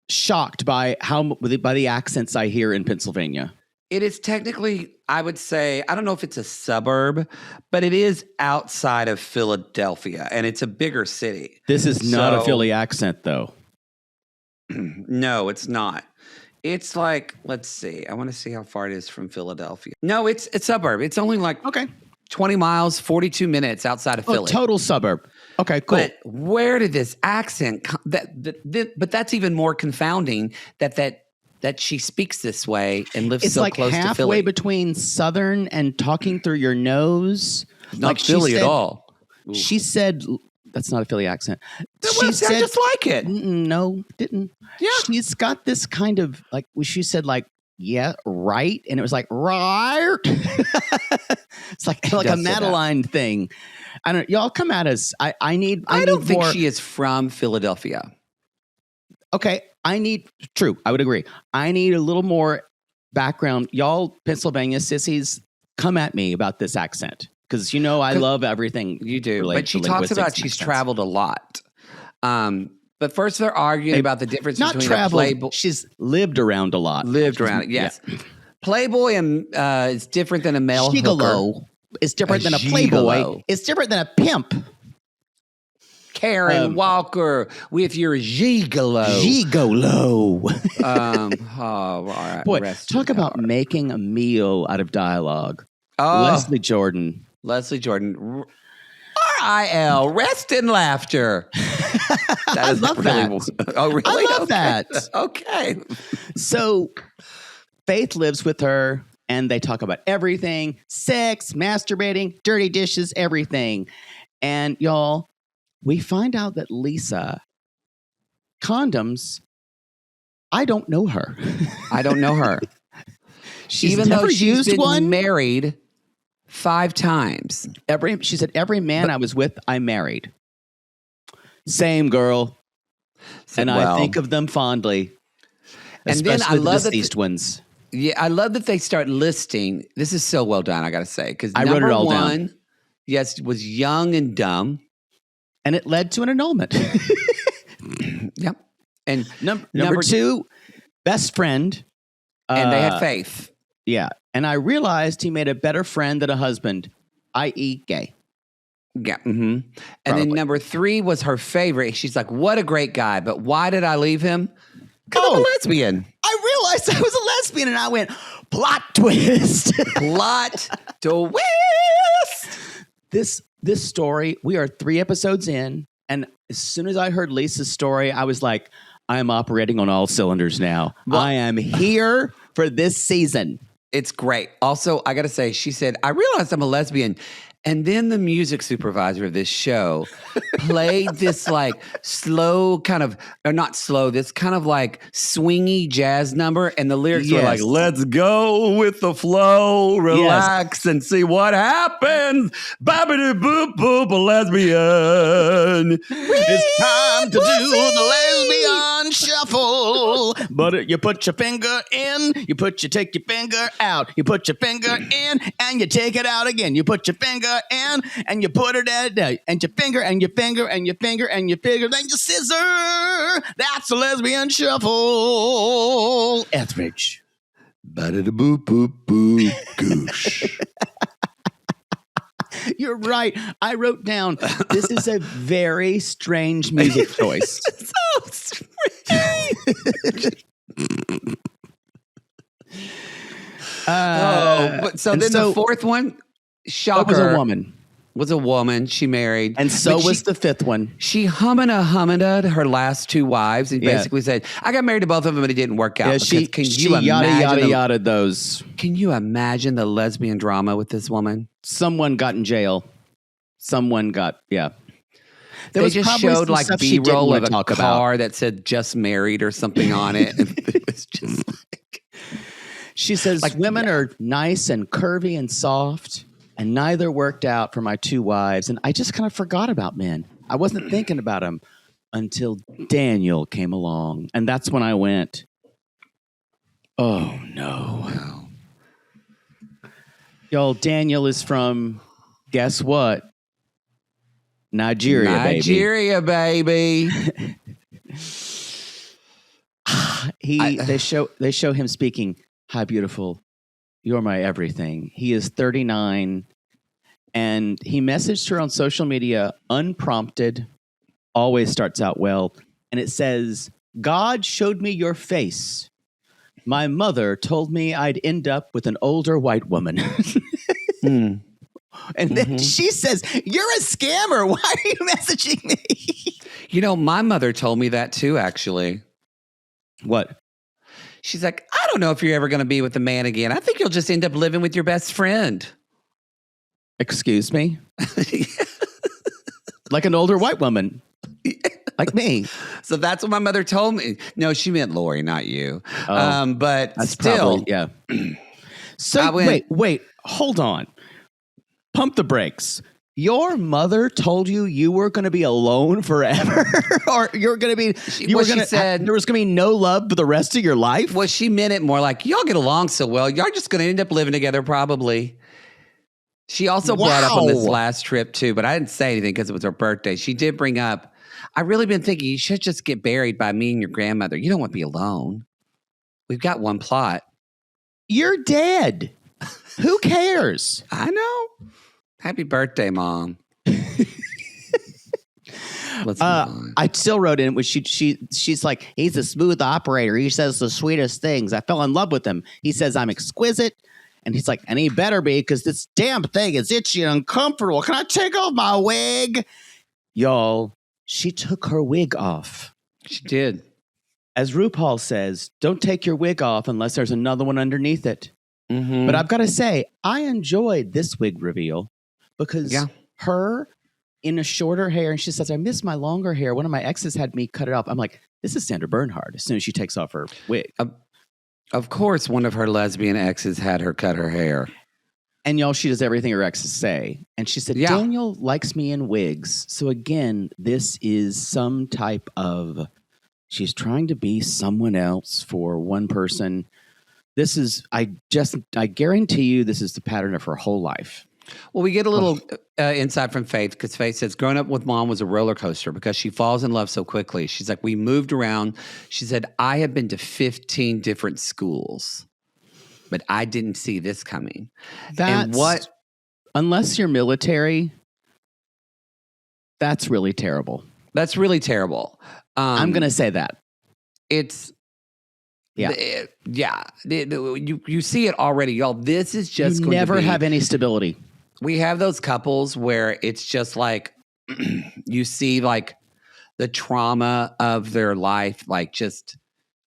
shocked by the accents I hear in Pennsylvania. It is technically, I would say, I don't know if it's a suburb, but it is outside of Philadelphia, and it's a bigger city. This is not a Philly accent, though. No, it's not. It's like, let's see. I want to see how far it is from Philadelphia. No, it's a suburb. It's only like 20 miles, 42 minutes outside of Philly. Total suburb. Okay, cool. But where did this accent come? But that's even more confounding that she speaks this way and lives so close to Philly. It's like halfway between Southern and talking through your nose. Not Philly at all. Ooh. She said, that's not a Philly accent. She said, just like it. No, didn't. Yeah. She's got this kind of, like, she said, like, yeah, right. And it was like, right. It's like a Madeline thing. I don't, y'all come at us. I don't think she is from Philadelphia. Okay. True. I would agree. I need a little more background. Y'all Pennsylvania sissies, come at me about this accent. Because I love everything. You do. But she talks about she's traveled a lot. But first they're arguing about the difference between a Playboy. She's lived around a lot. Lived around, yes. Yeah. Playboy is different than a male Gigolo hooker. Is different than a Playboy. It's different than a pimp. Karen Walker with your gigolo. All right. Boy, talk about making a meal out of dialogue. Leslie Jordan. RIL, rest in laughter. I love that. Oh, really? I love that. Okay. So Faith lives with her and they talk about everything, sex, masturbating, dirty dishes, everything. And y'all, we find out that Lisa, condoms, I don't know her. Even though she's been married 5 times. She said, every man I was with, I married. Same girl. I think of them fondly. And then I love the deceased ones. Yeah, I love that they start listing. This is so well done, I got to say. Because I wrote it all down. Yes, was young and dumb. And it led to an annulment. Yep. And Number two, best friend. And they had faith. Yeah. And I realized he made a better friend than a husband, i.e. gay. Yeah. Mm-hmm. And then number 3 was her favorite. She's like, what a great guy. But why did I leave him? Because I'm a lesbian. I realized I was a lesbian and I went, plot twist. Plot twist. This story, we are 3 episodes in. And as soon as I heard Lisa's story, I was like, I am operating on all cylinders now. Well, I am here for this season. It's great. Also, I got to say, she said, I realized I'm a lesbian. And then the music supervisor of this show played this like slow kind of, or not slow, this kind of like swingy jazz number. And the lyrics were like, let's go with the flow, relax and see what happens. Babbity boop boop, a lesbian. It's time to do the lesbian shuffle. But you put your finger in, take your finger out. You put your finger in and you take it out again. You put your finger in and you put it at and your finger and your finger and your finger and your finger, then you scissor. That's a lesbian shuffle. Etheridge. Ba-da-da boop boop boop goosh. You're right. I wrote down, this is a very strange music choice. So strange. So then the 4th one, shocker, was a woman. She married. And so was the 5th one. She hummed her last 2 wives and basically said, I got married to both of them, but it didn't work out. Yeah, she yada those. Can you imagine the lesbian drama with this woman? Someone got in jail. Someone got, There they just showed like B-roll of a car that said just married or something on it. It was just like... She says, like, women are nice and curvy and soft, and neither worked out for my 2 wives. And I just kind of forgot about men. I wasn't thinking about them until Daniel came along. And that's when I went, oh, no. Y'all, Daniel is from, guess what? Nigeria, baby. They show him speaking. Hi, beautiful. You're my everything. He is 39, and he messaged her on social media unprompted. Always starts out well. And it says, God showed me your face. My mother told me I'd end up with an older white woman. And then she says, you're a scammer. Why are you messaging me? You know, my mother told me that too, actually. What? She's like, I don't know if you're ever going to be with a man again. I think you'll just end up living with your best friend. Excuse me? Like an older white woman. Like me. So that's what my mother told me. No, she meant Lori, not you. Oh, but that's still. Probably, So wait, hold on. Pump the brakes. Your mother told you were going to be alone forever, or you're going to be. There was going to be no love for the rest of your life. Well, she meant it more like y'all get along so well. Y'all just going to end up living together, probably. She also brought up on this last trip too, but I didn't say anything because it was her birthday. She did bring up. I've really been thinking you should just get buried by me and your grandmother. You don't want to be alone. We've got one plot. You're dead. Who cares? I know. Happy birthday, Mom. Let's move on. I still wrote in, which she's like, he's a smooth operator. He says the sweetest things. I fell in love with him. He says I'm exquisite. And he's like, and he better be, because this damn thing is itchy and uncomfortable. Can I take off my wig? Y'all, she took her wig off. She did. As RuPaul says, don't take your wig off unless there's another one underneath it. But I've got to say, I enjoyed this wig reveal. Because her in a shorter hair, and she says, I miss my longer hair. One of my exes had me cut it off. I'm like, this is Sandra Bernhard as soon as she takes off her wig. Of course, one of her lesbian exes had her cut her hair. And y'all, she does everything her exes say. And she said, Daniel likes me in wigs. So again, this is some type of, she's trying to be someone else for one person. This is, I guarantee you, this is the pattern of her whole life. Well, we get a little insight from Faith because Faith says, growing up with mom was a roller coaster because she falls in love so quickly. She's like, we moved around. She said, I have been to 15 different schools, but I didn't see this coming. Unless you're military, that's really terrible. That's really terrible. I'm going to say that. It's, yeah. You see it already, y'all. This is just you never have any stability. We have those couples where it's just like you see like the trauma of their life, like just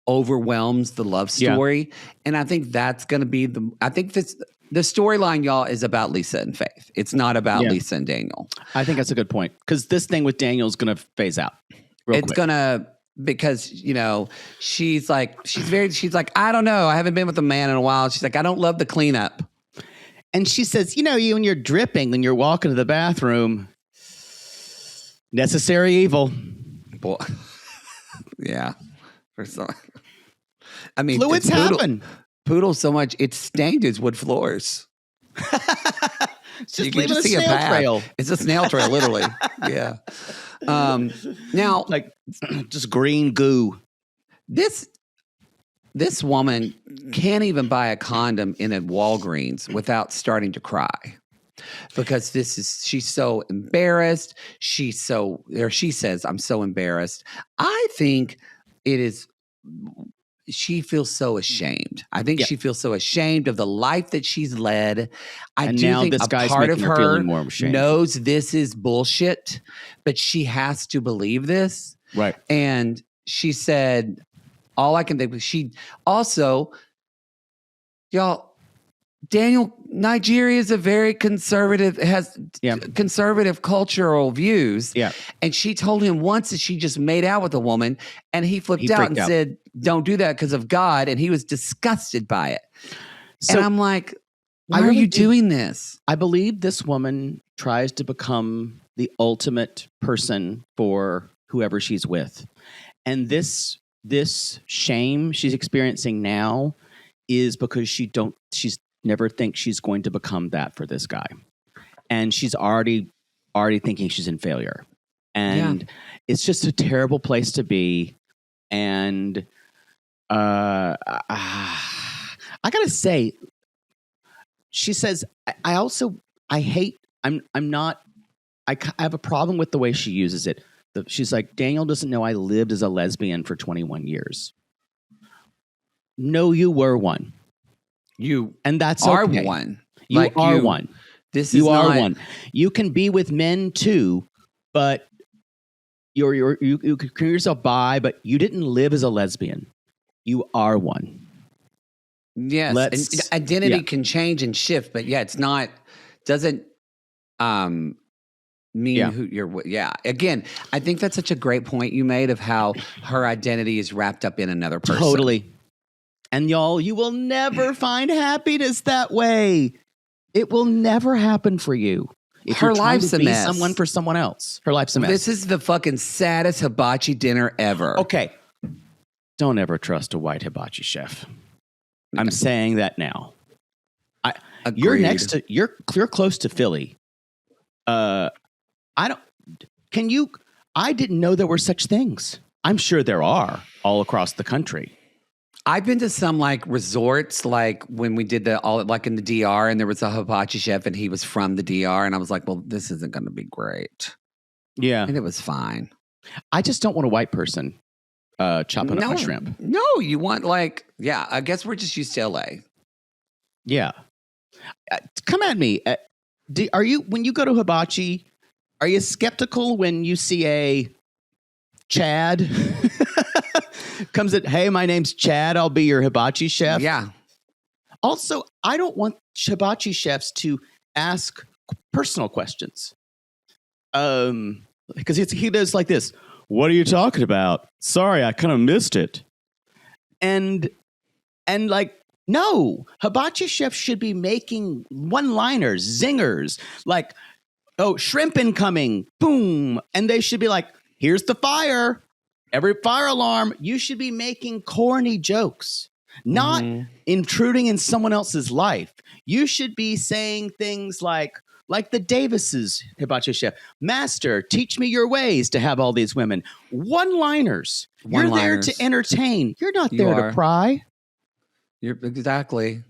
overwhelms the love story. Yeah. And I think that's going to be the storyline, y'all, is about Lisa and Faith. It's not about Lisa and Daniel. I think that's a good point because this thing with Daniel is going to phase out. It's going to. Because, she's like, I don't know. I haven't been with a man in a while. She's like, I don't love the cleanup. And she says, you when you're dripping and you're walking to the bathroom, necessary evil. Boy. Yeah. Fluids happen. Poodle so much, it stained his wood floors. It's just leaving a snail trail. It's a snail trail, literally. Yeah. Now, like just green goo. This woman can't even buy a condom in a Walgreens without starting to cry because she's so embarrassed. She says, I'm so embarrassed. I think it is. She feels so ashamed. I think she feels so ashamed of the life that she's led. I do think this a part of her knows this is bullshit, but she has to believe this. Right. And she said, all I can think of, she also, y'all, Nigeria is a very conservative, has conservative cultural views. Yeah. And she told him once that she just made out with a woman and he flipped out and said, don't do that because of God. And he was disgusted by it. So and I'm like, why are you doing this? I believe this woman tries to become the ultimate person for whoever she's with. And this shame she's experiencing now is because she's never thinks she's going to become that for this guy. And she's already thinking she's in failure. And it's just a terrible place to be. And I gotta say, she says, I have a problem with the way she uses it. She's like, Daniel doesn't know I lived as a lesbian for 21 years. No, you were one. And that's are okay. one. You are one. You are one. You can be with men too, but you can call yourself bi, but you didn't live as a lesbian. You are one. Yes, and identity can change and shift, but it's not. Doesn't mean who you're. Yeah. Again, I think that's such a great point you made of how her identity is wrapped up in another person. Totally. And y'all, you will never find happiness that way. It will never happen for you. If her life's a mess. Someone for someone else. Her life's a mess. This is the fucking saddest hibachi dinner ever. Okay. Don't ever trust a white hibachi chef. I'm saying that now. You're close to Philly. I didn't know there were such things. I'm sure there are all across the country. I've been to some like resorts, like when we did like in the DR, and there was a hibachi chef, and he was from the DR, and I was like, "Well, this isn't going to be great." Yeah, and it was fine. I just don't want a white person chopping up my shrimp. No, you want like, I guess we're just used to LA. Yeah, come at me. When you go to hibachi, are you skeptical when you see a Chad? Comes at, hey, my name's Chad. I'll be your hibachi chef. Yeah. Also, I don't want hibachi chefs to ask personal questions. Because he does like this. What are you talking about? Sorry, I kind of missed it. And like, no, hibachi chefs should be making one-liners, zingers, like, oh, shrimp incoming, boom. And they should be like, here's the fire. Every fire alarm, you should be making corny jokes, not intruding in someone else's life. You should be saying things like, like the Davises hibachi chef. Master, teach me your ways to have all these women. One-liners. You're there to entertain. You're not there to pry. You're exactly.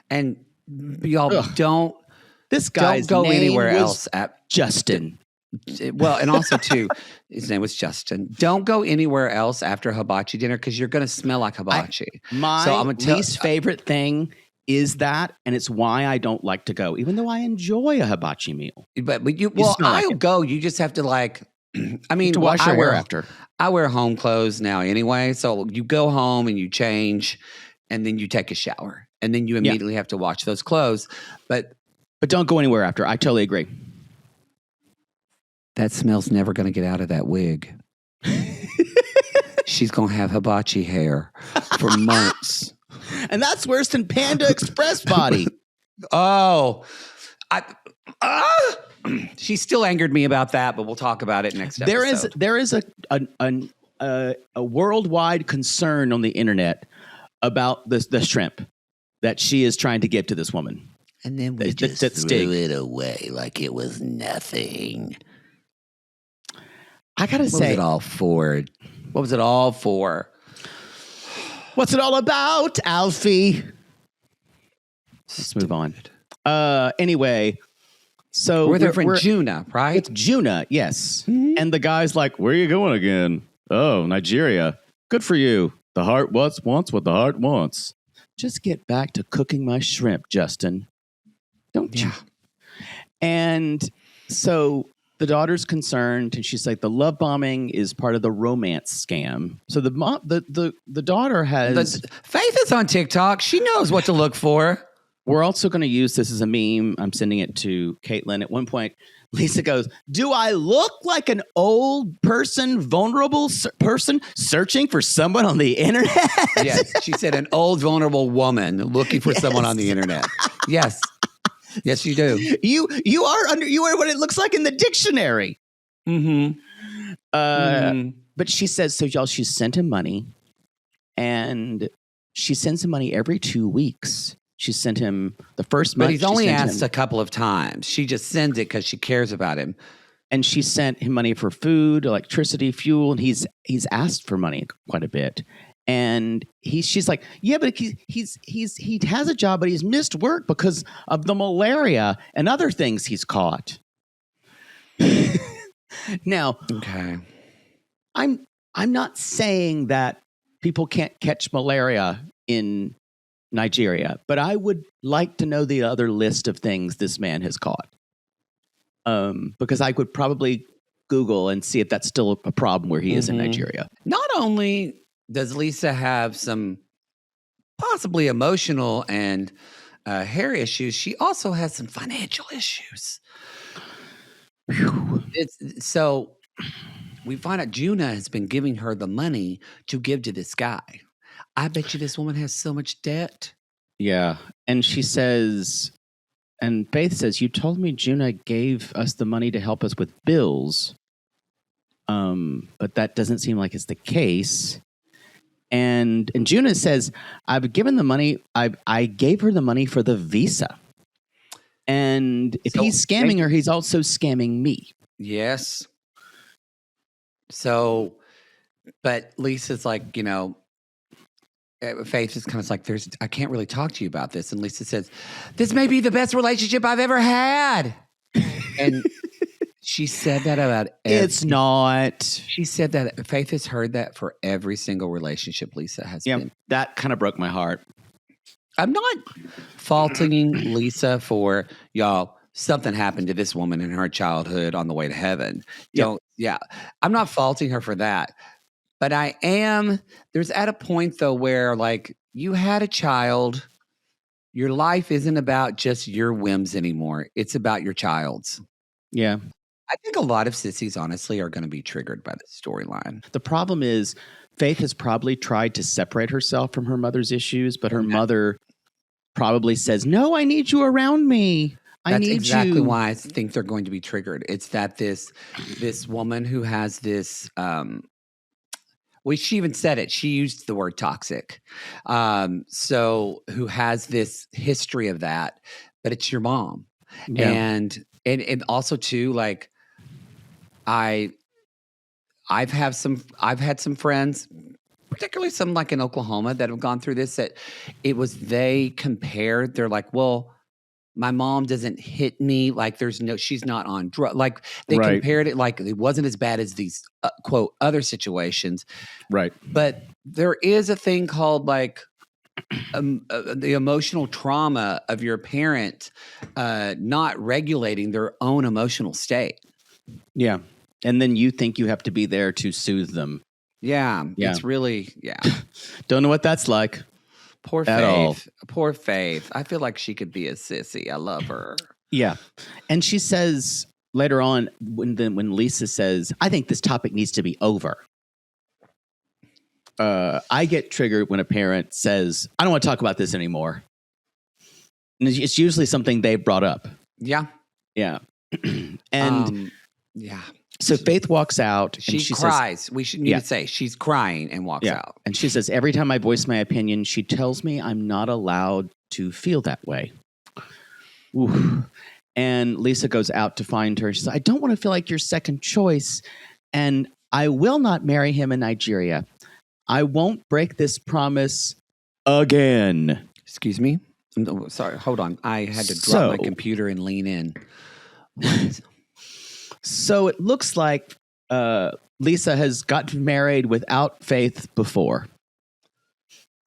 And y'all don't. This guy's don't go name anywhere was else at Justin. Well, and also too, his name was Justin. Don't go anywhere else after hibachi dinner because you're going to smell like hibachi. My least favorite thing is that, and it's why I don't like to go, even though I enjoy a hibachi meal. But I'll go. You just have to like. I mean, to wash your hair after. I wear home clothes now anyway, so you go home and you change, and then you take a shower, and then you immediately have to wash those clothes. But don't go anywhere after. I totally agree. That smell's never going to get out of that wig. She's going to have hibachi hair for months. And that's worse than Panda Express body. She still angered me about that, but we'll talk about it next episode. There is a worldwide concern on the internet about the shrimp that she is trying to give to this woman. And then we just threw it away like it was nothing. I gotta say, what was it all for? What was it all for? What's it all about, Alfie? Let's move on. Anyway, so we're their friend Juna, right? It's Juna, yes. Mm-hmm. And the guy's like, "Where are you going again?" "Oh, Nigeria. Good for you. The heart wants what the heart wants." Just get back to cooking my shrimp, Justin. Don't you? And so the daughter's concerned, and she's like, the love bombing is part of the romance scam. So the daughter has... Faith is on TikTok. She knows what to look for. We're also going to use this as a meme. I'm sending it to Caitlin. At one point, Lisa goes, "Do I look like an old person, vulnerable person searching for someone on the internet?" Yes, she said an old, vulnerable woman looking for someone on the internet. Yes. Yes, you do. You are what it looks like in the dictionary. Mm-hmm. But she says, so y'all, she sent him money, and she sends him money every 2 weeks. She sent him the first month. But he's only asked a couple of times. She just sends it because she cares about him. And she sent him money for food, electricity, fuel, and he's asked for money quite a bit. And she's like, yeah, but he has a job, but he's missed work because of the malaria and other things he's caught. Now, okay, I'm not saying that people can't catch malaria in Nigeria, but I would like to know the other list of things this man has caught, because I could probably Google and see if that's still a problem where he is in Nigeria. Not only does Lisa have some possibly emotional and hair issues, she also has some financial issues. So we find out Juna has been giving her the money to give to this guy. I bet you this woman has so much debt. Yeah. And she says, and Faith says, "You told me Juna gave us the money to help us with bills. But that doesn't seem like it's the case." And Juna says, "I've given the money. I gave her the money for the visa. And if he's scamming her, he's also scamming me." Yes. So, but Lisa's like, Faith is kind of like, I can't really talk to you about this. And Lisa says, "This may be the best relationship I've ever had." And she said that about it's not. She said that Faith has heard that for every single relationship Lisa has been. That kind of broke my heart. I'm not faulting Lisa for, y'all, something happened to this woman in her childhood on the way to heaven. I'm not faulting her for that. But I am, there's at a point though where you had a child, your life isn't about just your whims anymore. It's about your child's. Yeah. I think a lot of sissies, honestly, are going to be triggered by this storyline. The problem is Faith has probably tried to separate herself from her mother's issues, but her mother probably says, "No, I need you around me. That's exactly why I think they're going to be triggered. It's that this woman who has this, she even said it. She used the word toxic. So who has this history of that, but it's your mom. Yeah. And also too, like I've had some friends, particularly some like in Oklahoma, that have gone through this, that they compared, they're like, well, my mom doesn't hit me, like she's not on drugs. Like they Right. compared it like it wasn't as bad as these quote other situations. Right. But there is a thing called like the emotional trauma of your parent not regulating their own emotional state. Yeah. And then you think you have to be there to soothe them. Yeah. It's really, Don't know what that's like. Poor at all. Faith. Poor Faith. I feel like she could be a sissy. I love her. Yeah. And she says later on when Lisa says, I think this topic needs to be over. I get triggered when a parent says, I don't want to talk about this anymore. And it's usually something they brought up. Yeah. Yeah. And yeah. so Faith walks out. She cries. Says, we should need to say she's crying and walks out. And she says, every time I voice my opinion, she tells me I'm not allowed to feel that way. Ooh. And Lisa goes out to find her. She says, I don't want to feel like your second choice. And I will not marry him in Nigeria. I won't break this promise again. Excuse me? Sorry, hold on. I had to drop my computer and lean in. So it looks like Lisa has gotten married without Faith before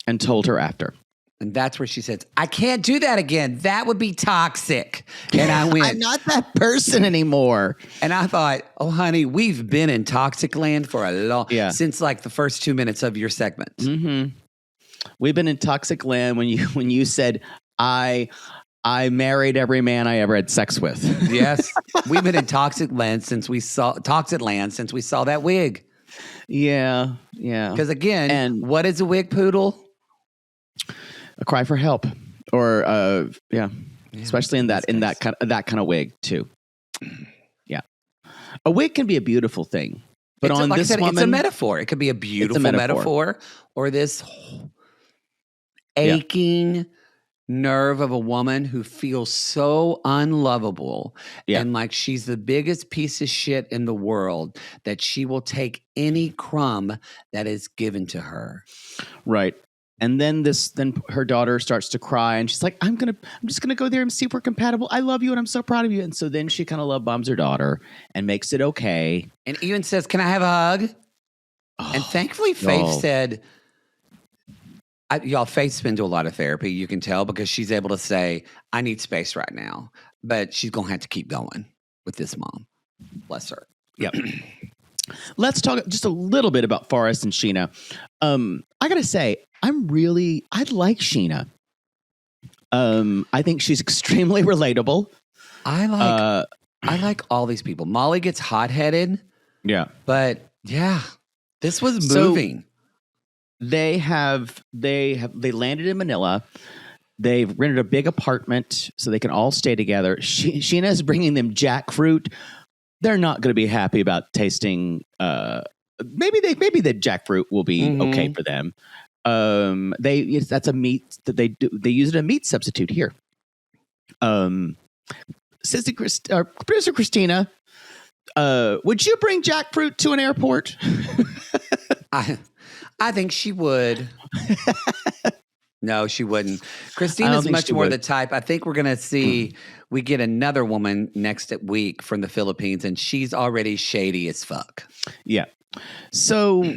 and told her after. And that's where she says, I can't do that again. That would be toxic. And I went, I'm not that person anymore. And I thought, oh, honey, we've been in toxic land for a long since like the first 2 minutes of your segment. Mm-hmm. We've been in toxic land when you said, I married every man I ever had sex with. Yes. We've been in toxic land since we saw that wig. Yeah. Yeah. Because again, what is a wig, Poodle? A cry for help. Or especially in that kind of wig too. Yeah. A wig can be a beautiful thing. But on this woman, it's a metaphor. It could be a beautiful metaphor or this aching nerve of a woman who feels so unlovable and like she's the biggest piece of shit in the world that she will take any crumb that is given to her. Right. And then her daughter starts to cry and she's like, I'm just gonna go there and see if we're compatible. I love you and I'm so proud of you. And so then she kind of love bombs her daughter and makes it okay. And even says, can I have a hug? And thankfully Faith said, Faith's been to a lot of therapy, you can tell, because she's able to say, I need space right now. But she's going to have to keep going with this mom. Bless her. Yep. Let's talk just a little bit about Forrest and Sheena. I got to say, I like Sheena. I think she's extremely relatable. I like all these people. Molly gets hot-headed. Yeah. But yeah, this was moving. They landed in Manila. They've rented a big apartment so they can all stay together. Sheena's bringing them jackfruit. They're not going to be happy about tasting. Maybe the jackfruit will be okay for them. That's a meat that they do. They use it as a meat substitute here. Producer Christina, would you bring jackfruit to an airport? I think she would. No, she wouldn't. Christina's much more the type. I think we're going to see, we get another woman next week from the Philippines, and she's already shady as fuck. Yeah. So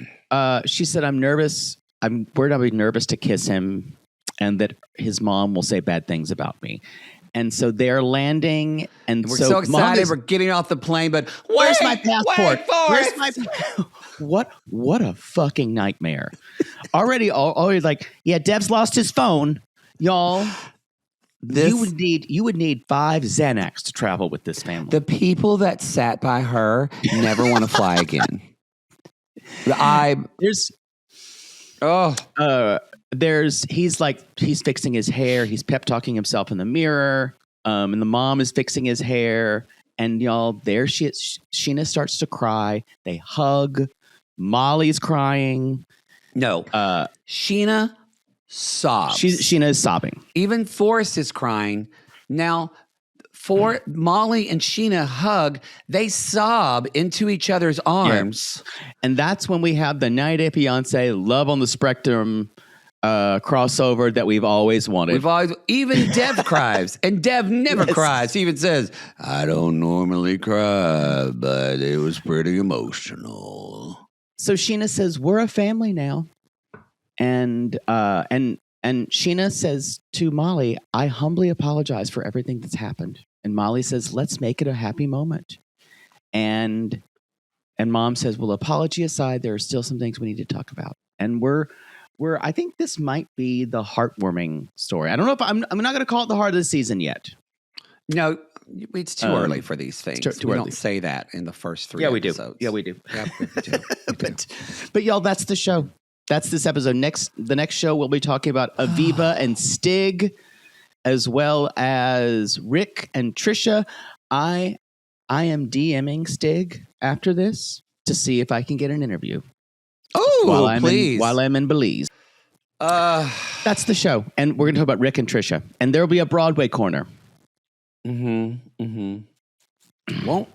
she said, I'm nervous. I'm worried I'll be nervous to kiss him and that his mom will say bad things about me. And so they're landing, and we're so excited. We're getting off the plane, but where's my passport? Where's my what a fucking nightmare! Already like, yeah, Dev's lost his phone, y'all. You would need 5 Xanax to travel with this family. The people that sat by her never want to fly again. He's fixing his hair. He's pep talking himself in the mirror. And the mom is fixing his hair. And y'all, there she is. Sheena starts to cry. They hug. Molly's crying. No. Sheena sobs. Sheena is sobbing. Even Forrest is crying. Now, For Molly and Sheena hug, they sob into each other's arms. And that's when we have the 90 Day Fiance Love on the Spectrum crossover that we've always wanted. Even Dev cries, and Dev never cries. He even says, "I don't normally cry, but it was pretty emotional." So Sheena says, "We're a family now," and Sheena says to Molly, "I humbly apologize for everything that's happened." And Molly says, "Let's make it a happy moment." And Mom says, "Well, apology aside, there are still some things we need to talk about." And I think this might be the heartwarming story. I don't know if I'm not going to call it the heart of the season yet. No, it's too early for these things. Too we early. don't say that in the first 3 Yeah, episodes. we do. Yeah, we do. We do. But y'all, that's the show. That's this episode. The next show we'll be talking about Aviva and Stig, as well as Rick and Trisha. I am DMing Stig after this to see if I can get an interview. Oh, please! While I'm in Belize. That's the show, and we're going to talk about Rick and Trisha, and there will be a Broadway corner. Won't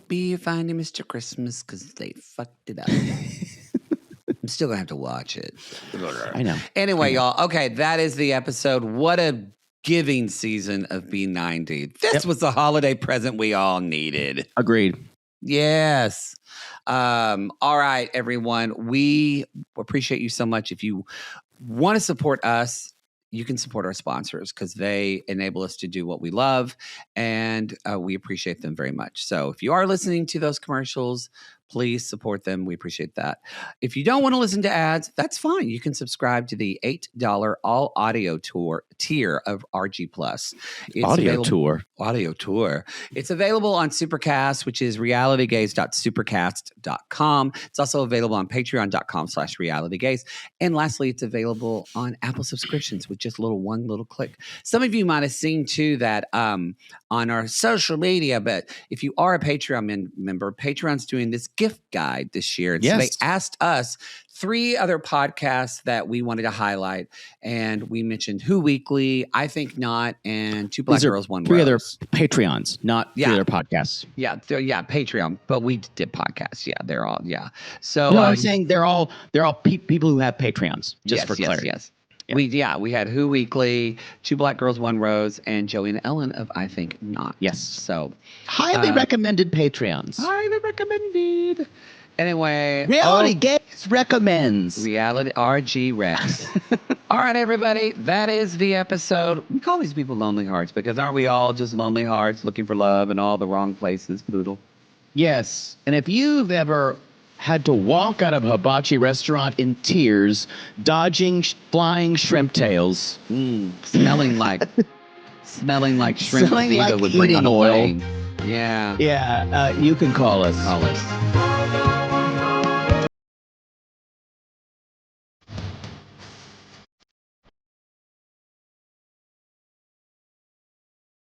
be Finding Mr. Christmas because they fucked it up. I'm still gonna have to watch it. I know. Anyway, y'all. Okay, that is the episode. What a giving season of B90. This was the holiday present we all needed. Agreed. Yes. All right, everyone. We appreciate you so much. If you want to support us, you can support our sponsors because they enable us to do what we love, and we appreciate them very much. So if you are listening to those commercials, please support them. We appreciate that. If you don't want to listen to ads, that's fine. You can subscribe to the $8 all audio tier of RG Plus. Audio tour. It's available on Supercast, which is realitygays.supercast.com. It's also available on patreon.com/realitygays. And lastly, it's available on Apple subscriptions with just one little click. Some of you might have seen too that on our social media, but if you are a Patreon member, Patreon's doing this gift guide this year. And so they asked us 3 other podcasts that we wanted to highlight. And we mentioned Who Weekly, I Think Not, and Two Black Girls, One Rose. 3 other Patreons, not 3 other podcasts. Yeah, Patreon. But we did podcasts. Yeah, they're all, So no, I'm saying they're all people who have Patreons, just for clarity. Yes. Yeah. We had Who Weekly, Two Black Girls, One Rose, and Joey and Ellen of I Think Not. Yes. So highly recommended Patreons. Highly recommended. Anyway, RealityGays recommends. Reality RG Rex. All right, everybody, that is the episode. We call these people lonely hearts because aren't we all just lonely hearts looking for love in all the wrong places, Poodle? Yes, and if you've ever had to walk out of a hibachi restaurant in tears, dodging flying shrimp tails, smelling like shrimp smelling like would bring eating on a oil. plane. Yeah. You can call us.